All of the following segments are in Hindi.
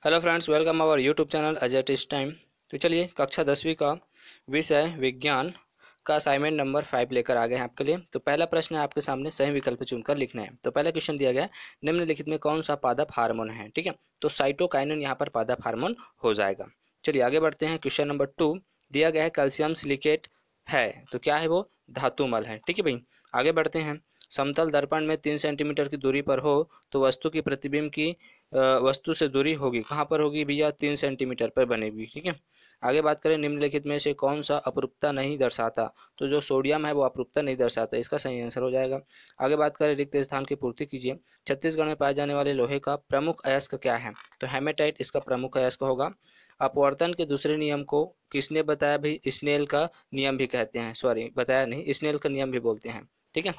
Hello friends, welcome our YouTube channel Ajay टिस्ट टाइम। तो चलिए कक्षा 10वीं का विषय विज्ञान का असाइनमेंट नंबर 5 लेकर आ गए हैं आपके लिए। तो पहला प्रश्न है आपके सामने, सही विकल्प चुनकर लिखना है। तो पहला क्वेश्चन दिया गया है, निम्नलिखित में कौन सा पादप हार्मोन है। ठीक है, तो साइटोकाइनिन यहाँ पर पादप हार्मोन हो जाएगा। चलिए आगे बढ़ते हैं। क्वेश्चन नंबर 2 दिया गया है कैल्शियम सिलिकेट है, तो क्या है वो? धातुमल है। ठीक है भाई, आगे बढ़ते हैं। समतल दर्पण में 3 सेंटीमीटर की दूरी पर हो तो वस्तु की प्रतिबिंब की वस्तु से दूरी होगी, कहाँ पर होगी भैया? 3 सेंटीमीटर पर बनेगी। ठीक है, आगे बात करें, निम्नलिखित में से कौन सा अपरूपता नहीं दर्शाता। तो जो सोडियम है वो अपरूपता नहीं दर्शाता, इसका सही आंसर हो जाएगा। आगे बात करें, रिक्त स्थान की पूर्ति कीजिए। छत्तीसगढ़ में पाए जाने वाले लोहे का प्रमुख अयस्क क्या है? तो हेमेटाइट इसका प्रमुख अयस्क होगा। अपवर्तन के दूसरे नियम को किसने बताया भाई? स्नेल का नियम भी कहते हैं, सॉरी बताया नहीं, स्नेल का नियम भी बोलते हैं। ठीक है,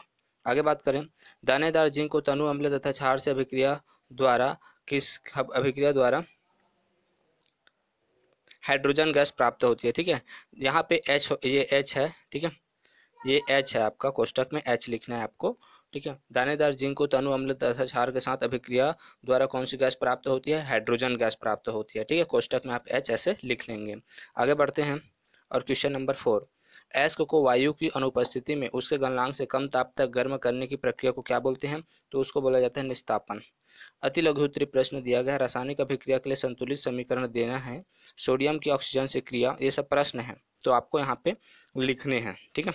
आगे बात करें, दानेदार जिंक को तनु अम्ल तथा क्षार से अभिक्रिया द्वारा किस अभिक्रिया द्वारा हाइड्रोजन गैस प्राप्त होती है। ठीक है, यहाँ पे एच, ये एच है। ठीक है, ये एच है, आपका कोष्टक में एच लिखना है आपको। ठीक है, दानेदार जिंक को तनु अम्ल तथा क्षार के साथ अभिक्रिया द्वारा कौन सी गैस प्राप्त होती है? हाइड्रोजन गैस प्राप्त होती है। ठीक है, कोष्टक में आप एच ऐसे लिख लेंगे। आगे बढ़ते हैं और क्वेश्चन नंबर 4, अयस्क को वायु की अनुपस्थिति में उसके गलनांक से कम ताप तक गर्म करने की प्रक्रिया को क्या बोलते हैं? तो उसको बोला जाता है निस्तापन। अति लघु उत्तरीय प्रश्न दिया गया है, रासायनिक अभिक्रिया के लिए संतुलित समीकरण देना है, सोडियम की ऑक्सीजन से क्रिया, ये सब प्रश्न है तो आपको यहाँ पे लिखने हैं। ठीक है,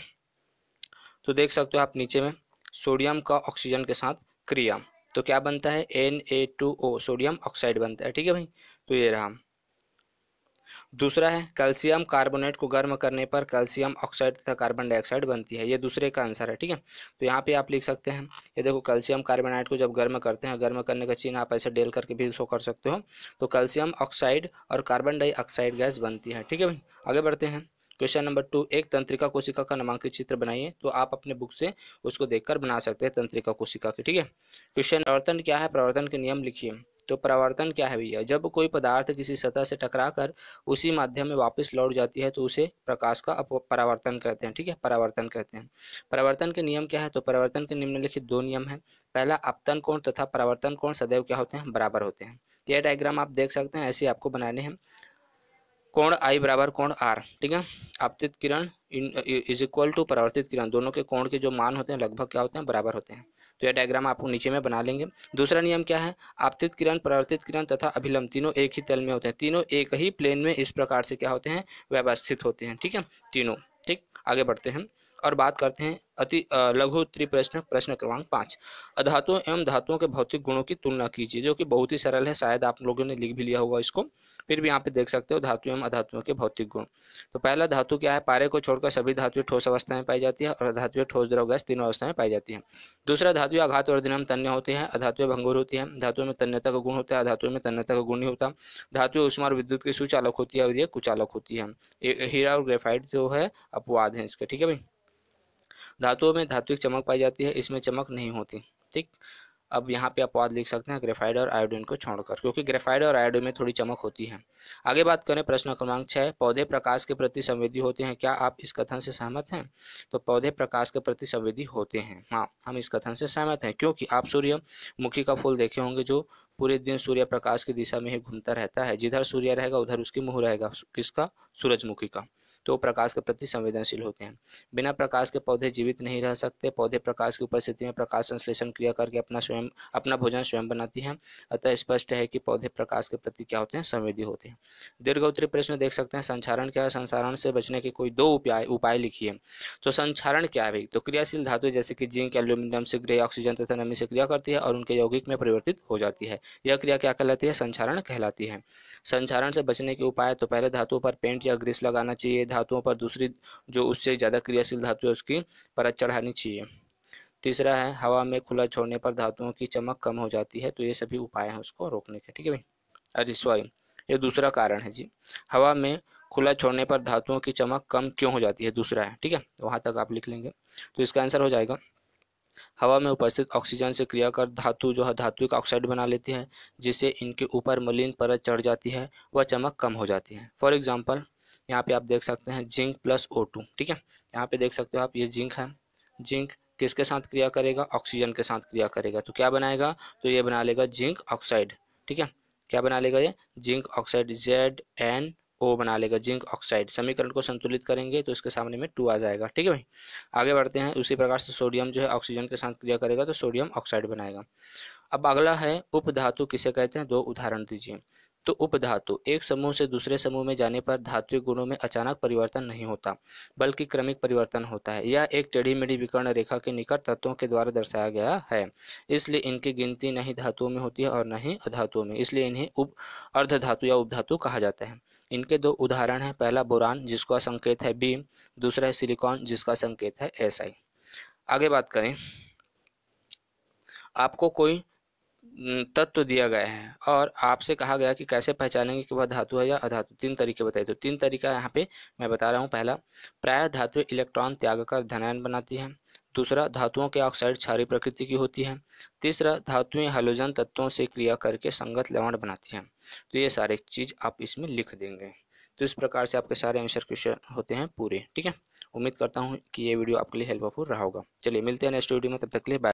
तो देख सकते हो आप नीचे में, सोडियम का ऑक्सीजन के साथ क्रिया, तो क्या बनता है? Na2O, सोडियम ऑक्साइड बनता है। ठीक है भाई, तो ये रहा। दूसरा है, कैल्शियम कार्बोनेट को गर्म करने पर कैल्शियम ऑक्साइड तथा कार्बन डाइऑक्साइड बनती है, ये दूसरे का आंसर है। ठीक है, तो यहाँ पे आप लिख सकते हैं, ये देखो कैल्शियम कार्बोनेट को जब गर्म करते हैं, गर्म करने का चिन्ह आप ऐसे डेल करके भी शो कर सकते हो, तो कैल्शियम ऑक्साइड और कार्बन डाइऑक्साइड गैस बनती है। ठीक है भाई, आगे बढ़ते हैं। क्वेश्चन नंबर 2, एक तंत्रिका कोशिका का नामांकित चित्र बनाइए। तो आप अपने बुक से उसको देखकर बना सकते हैं तंत्रिका कोशिका की। ठीक है, क्वेश्चन, प्रवर्तन क्या है? प्रवर्तन के नियम लिखिए। तो प्रवर्तन क्या है भैया? जब कोई पदार्थ किसी सतह से टकराकर उसी माध्यम में वापस लौट जाती है तो उसे प्रकाश का परावर्तन कहते हैं। ठीक है, परावर्तन कहते हैं। परावर्तन के नियम क्या है? तो परावर्तन के निम्नलिखित 2 नियम हैं। पहला, आपतन कोण तथा परावर्तन कोण सदैव क्या होते हैं? बराबर होते हैं। यह डायग्राम आप देख सकते हैं, ऐसे आपको बनाने हैं। कोण आई बराबर कोण आर। ठीक है, आपतित किरण इज इक्वल टू परावर्तित किरण, दोनों के कोण के जो मान होते हैं लगभग क्या होते हैं? बराबर होते हैं। तो यह डायग्राम आपको नीचे में बना लेंगे। दूसरा नियम क्या है? आपतित किरण, परावर्तित किरण तथा अभिलंब तीनों एक ही तल में होते हैं, तीनों एक ही प्लेन में इस प्रकार से क्या होते हैं? व्यवस्थित होते हैं। ठीक है, तीनों। ठीक, आगे बढ़ते हैं और बात करते हैं अति लघु उत्तरीय प्रश्न, प्रश्न क्रमांक 5, अधातुओं एवं धातुओं के भौतिक गुणों की तुलना कीजिए, जो कि बहुत ही सरल है, शायद आप लोगों ने लिख भी लिया होगा इसको, फिर भी यहाँ पे देख सकते हो धातु एवं अधातुओं के भौतिक गुण। तो पहला धातु क्या है? पारे को छोड़कर सभी धातुएं ठोस अवस्था में पाई जाती है और अधातुएं ठोस, द्रव, गैस तीनों अवस्था में पाई जाती है। दूसरा, धातुएं आघात और वर्धनम तन्य होते हैं, अधातुएं भंगुर होती है। धातुओं में तन्यता का गुण होता है, अधातुओं में तन्यता का गुण नहीं होता। धातुएं उष्मा और विद्युत की सुचालक होती है और ये कुचालक होती है। हीरा और ग्रेफाइट जो है अपवाद है इसके। ठीक है भाई, धातुओं में धात्विक चमक पाई जाती है, इसमें चमक नहीं होती। ठीक, अब यहाँ पे अपवाद लिख सकते हैं ग्रेफाइड और आयोडीन को छोड़कर, क्योंकि ग्रेफाइड और आयोडीन में थोड़ी चमक होती है। आगे बात करें, प्रश्न क्रमांक 6, पौधे प्रकाश के प्रति संवेदी होते हैं, क्या आप इस कथन से सहमत हैं? तो पौधे प्रकाश के प्रति संवेदी होते हैं, हाँ, हम इस कथन से सहमत हैं, क्योंकि आप सूर्यमुखी का फूल देखे होंगे जो पूरे दिन सूर्य प्रकाश की दिशा में ही घूमता रहता है, जिधर सूर्य रहेगा उधर उसकी मुँह रहेगा, किसका? सूरजमुखी का। तो प्रकाश के प्रति संवेदनशील होते हैं। बिना प्रकाश के पौधे जीवित नहीं रह सकते, पौधे प्रकाश की उपस्थिति में प्रकाश संश्लेषण क्रिया करके अपना भोजन स्वयं बनाती हैं, अतः स्पष्ट है कि पौधे प्रकाश के प्रति क्या होते हैं? संवेदी होते हैं। दीर्घ उत्तरीय प्रश्न देख सकते हैं, संक्षारण क्या है? संक्षारण से बचने के कोई 2 उपाय लिखिए। तो संक्षारण क्या है भाई? तो क्रियाशील धातु जैसे कि जिंक, एल्यूमिनियम शीघ्र ऑक्सीजन तथा नमी से क्रिया करती है और उनके यौगिक में परिवर्तित हो जाती है, यह क्रिया क्या कहलाती है? संक्षारण कहलाती है। संक्षारण से बचने के उपाय, तो पहले धातुओं पर पेंट या ग्रीस लगाना चाहिए, धातुओं पर दूसरी जो उससे ज़्यादा क्रियाशील धातु है उसकी परत चढ़ानी चाहिए। तीसरा है, हवा में खुला छोड़ने पर धातुओं की चमक कम हो जाती है, तो ये सभी उपाय हैं उसको रोकने के। ठीक है भाई, अरे सॉरी, ये दूसरा कारण है जी, हवा में खुला छोड़ने पर धातुओं की चमक कम क्यों हो जाती है, दूसरा है। ठीक है, वहाँ तक आप लिख लेंगे। तो इसका आंसर हो जाएगा, हवा में उपस्थित ऑक्सीजन से क्रिया कर धातु जो है धात्विक ऑक्साइड बना लेती है, जिससे इनके ऊपर मलिन परत चढ़ जाती है, वह चमक कम हो जाती है। फॉर एग्जाम्पल यहाँ पे आप देख सकते हैं जिंक प्लस O2। ठीक है, यहाँ पे देख सकते हो आप, ये जिंक है, जिंक किसके साथ क्रिया करेगा? ऑक्सीजन के साथ क्रिया करेगा, तो क्या बनाएगा? तो ये बना लेगा जिंक ऑक्साइड। ठीक है, क्या बना लेगा ये, जिंक ऑक्साइड, ZnO बना लेगा, जिंक ऑक्साइड। समीकरण को संतुलित करेंगे तो इसके सामने में 2 आ जाएगा। ठीक है भाई, आगे बढ़ते हैं। उसी प्रकार से सोडियम जो है ऑक्सीजन के साथ क्रिया करेगा तो सोडियम ऑक्साइड बनाएगा। अब अगला है उपधातु किसे कहते हैं, 2 उदाहरण दीजिए। तो उपधातु, एक समूह से दूसरे समूह में जाने पर धात्विक गुणों में अचानक परिवर्तन नहीं होता बल्कि क्रमिक परिवर्तन होता है। यह एक टेढ़ी मेढ़ी विकर्ण रेखा के निकट तत्वों के द्वारा दर्शाया गया है। इसलिए इनकी गिनती न ही धातुओं में होती है और न ही अधातुओं में, इसलिए इन्हें उप अर्धधातु या उपधातु कहा जाता है। इनके 2 उदाहरण हैं, पहला बोरान जिसका संकेत है B, दूसरा है सिलिकॉन जिसका संकेत है Si। आगे बात करें, आपको कोई तत्व दिया गया है और आपसे कहा गया कि कैसे पहचानेंगे कि वह धातु है या अधातु। 3 तरीके बताइए। तो 3 तरीका यहाँ पे मैं बता रहा हूँ। पहला, प्रायः धातुएं इलेक्ट्रॉन त्याग कर धनायन बनाती हैं। दूसरा, धातुओं के ऑक्साइड क्षारीय प्रकृति की होती है। तीसरा, धातुएं हैलोजन तत्वों से क्रिया करके संगत लवण बनाती हैं। तो ये सारे चीज आप इसमें लिख देंगे। तो इस प्रकार से आपके सारे आंसर क्वेश्चन होते हैं पूरे। ठीक है, उम्मीद करता हूँ कि ये वीडियो आपके लिए हेल्पफुल रहा होगा। चलिए मिलते हैं नेक्स्ट वीडियो में, तब तक के लिए बाय।